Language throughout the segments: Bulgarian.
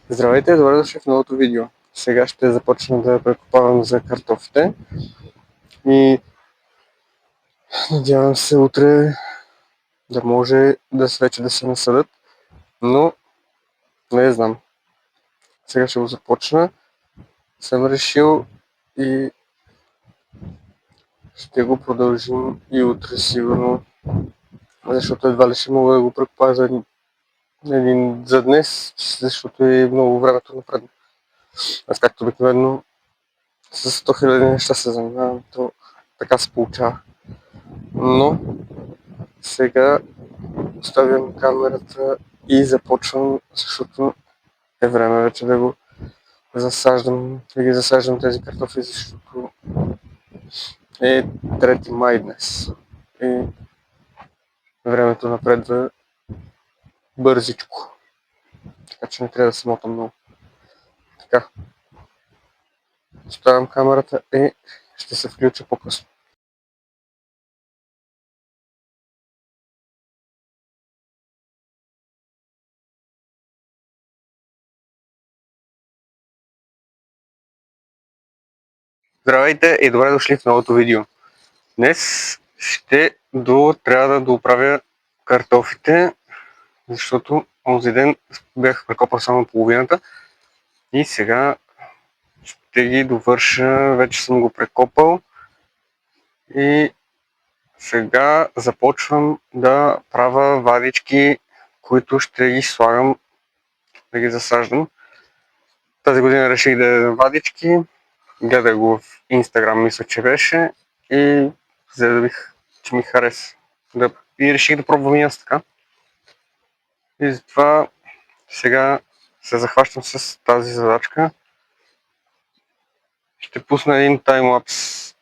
Здравейте, добре дошли в новото видео. Сега ще започна да прекопавам за картофите и надявам се утре да може вече да се насадят, но не знам. Сега ще го започна. Съм решил и ще го продължим и утре сигурно, защото едва ли ще мога да го прекопая за днес, защото е много времето напред. Аз както обикновено с 100 000 неща се занимавам, то така се получава. Но сега оставям камерата и започвам, защото е време вече да го засаждам, да ги засаждам тези картофи, защото е 3 май днес. И времето напредва бързичко, така че не трябва да се мотам много. Така, оставям камерата и ще се включа по-късно. Здравейте и добре дошли в новото видео. Днес трябва да дооправя картофите, защото онзи ден бях прекопал само половината и сега ще ги довърша. Вече съм го прекопал и сега започвам да правя вадички, които ще ги слагам, да ги засаждам. Тази година реших да ядем вадички, гледах го в Instagram, мисля, че беше, и заявих, че ми хареса. И реших да пробвам и аз така. И затова сега се захващам с тази задачка. Ще пусна един таймлапс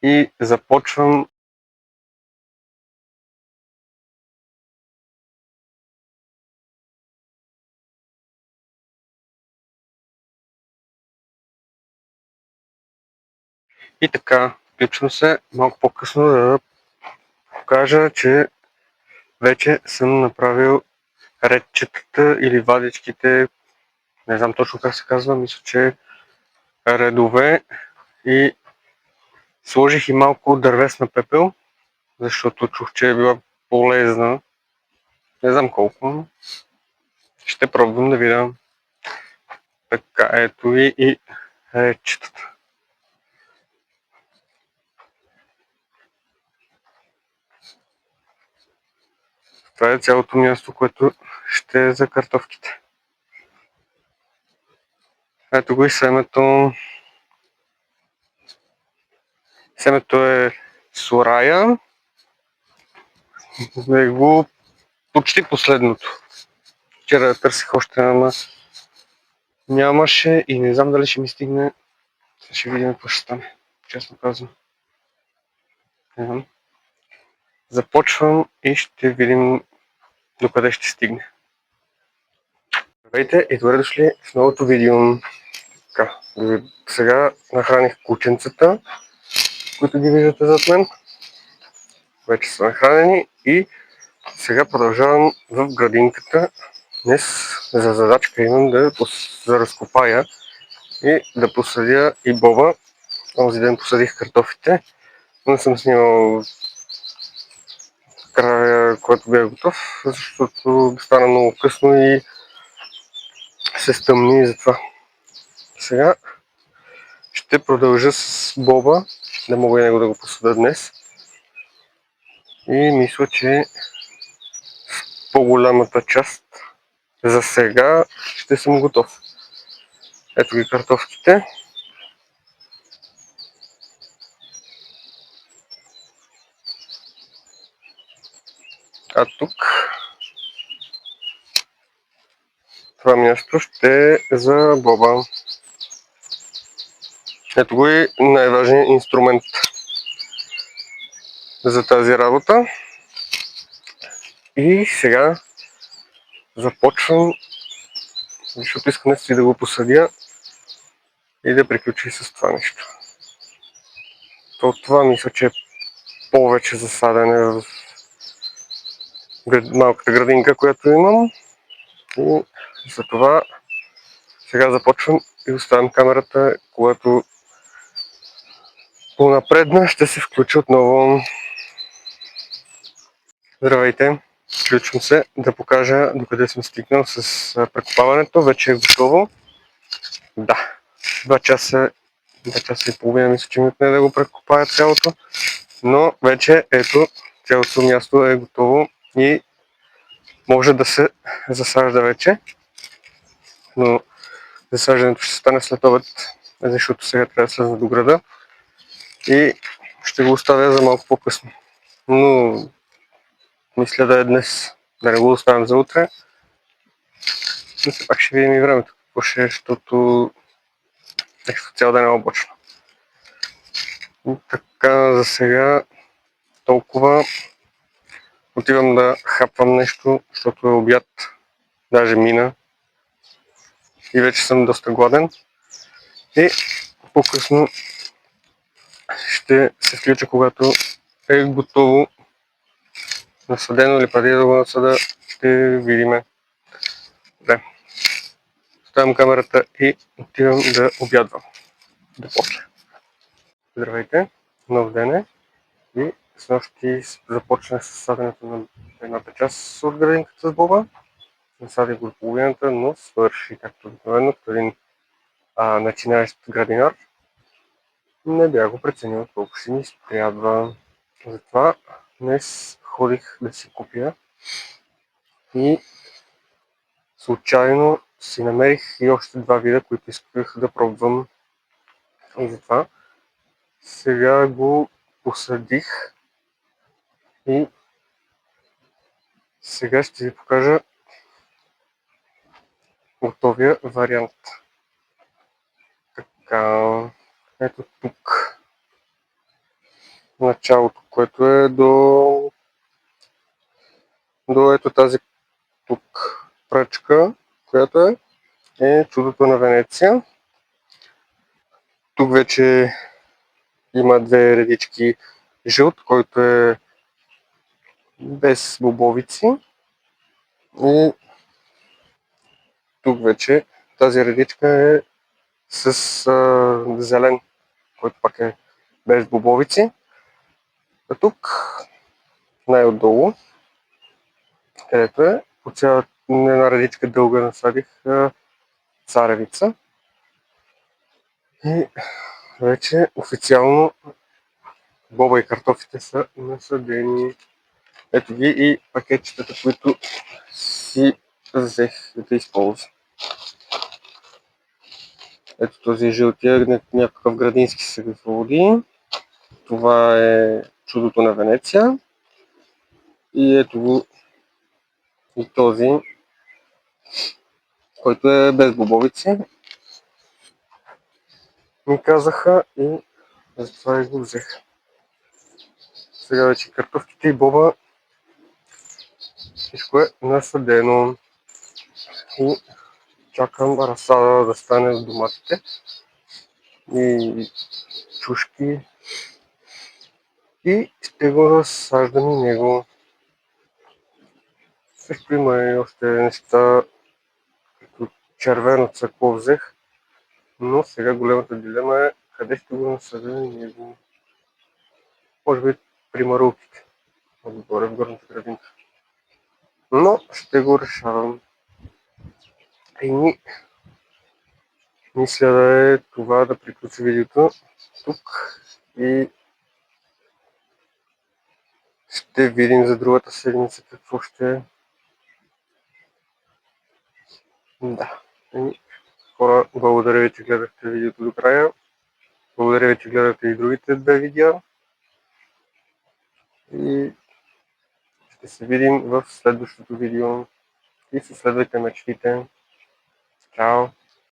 и започвам. И така, включвам се малко по-късно да покажа, че вече съм направил редчетата или вадичките, не знам точно как се казва, мисля, че редове, и сложих и малко дървесна пепел, защото чух, че е била полезна. Не знам колко, но ще пробвам да видя. Така, ето ви и редчетата. Това е цялото място, което ще е за картофките. Ето го и семето. Семето е Сорая. Него почти последното. Вчера търсих още, ама нямаше и не знам дали ще ми стигне. Ще видим какво ще стане, честно казвам. Не знам. Започвам и ще видим докъде ще стигне. Здравейте и добре дошли в новото видео. Така, сега нахраних кученцата, които ги виждате зад мен. Вече са нахранени и сега продължавам в градинката. Днес за задачка имам да разкопая и да посадя и боба. Онзи ден посадих картофите, но съм снимал края, който бях готов, защото стана много късно и се стъмни, и затова. Сега ще продължа с боба, да мога и него да го посадя днес. И мисля, че по-голямата част за сега ще съм готов. Ето ги картофките. А тук това място ще е за боба. Ето го и най-важният инструмент за тази работа. И сега започвам, защото искам си да го посадя и да приключи с това нещо. Това мисля, че е повече засадене в малката градинка, която имам. И Затова сега започвам и оставям камерата, когато понапредна ще се включи отново. Здравейте! Включвам се да покажа докъде съм стигнал с прекопаването. Вече е готово. Да, 2 часа и половина мисля, че ми отне да го прекопая цялото. Но вече ето, цялото място е готово и може да се засажда вече. Но засаждането ще стане след обед, защото сега трябва да слезна до града и ще го оставя за малко по-късно. Но мисля да е днес, да не го оставям за утре. Но все пак ще видим и времето какво ще е, защото нещо цял ден е облачно. И така, за сега толкова. Отивам да хапвам нещо, защото е обяд. Даже мина. И вече съм доста гладен. И по-късно ще се включа, когато е готово насадено или преди да го насада, ще видим. Да. Оставям камерата и отивам да обядвам. До после. Здравейте, нов ден е и снощи започнах с саденето на едната част от градинката с боба. Насадих го до половината, но свърши както обикновено, като един начинаещ градинар. Не бях го преценил колко ще ми трябва. Затова днес ходих да си купя и случайно си намерих и още 2 вида, които исках да пробвам. И затова сега го посадих и сега ще ви покажа готовия вариант. Така, ето тук началото, което е до ето тази тук пръчка, която е чудото на Венеция. Тук вече има 2 редички жълт, който е без бобовици. И тук вече тази редичка е с зелен, който пак е без бобовици. А тук най-отдолу, където е, по цяла една редичка дълга насадих царевица. И вече официално боба и картофите са насадени. Ето ги и пакетчетата, които си взех да използвам. Ето този жълтия, някакъв градински сегафоди. Това е чудото на Венеция. И ето го и този, който е без бобовици. Ми казаха и затова и го взех. Сега вече картофките и боба всичко е насадено. И чакам разсада да стане от доматите и чушки. И ще го разсаждам и него. Също има и още неща, като червено цъкло взех. Но сега големата дилема е къде ще го насадя него. Може би при марулките, отгоре в горната градинка. Но ще го решавам. И мисля да е това да приключи видеото тук и ще видим за другата седмица какво ще е. Да. И хора, благодаря ви, че гледахте видеото до края. Благодаря ви, че гледахте и другите 2 видеа. И ще се видим в следващото видео. И се следвайте мечтите. Чао!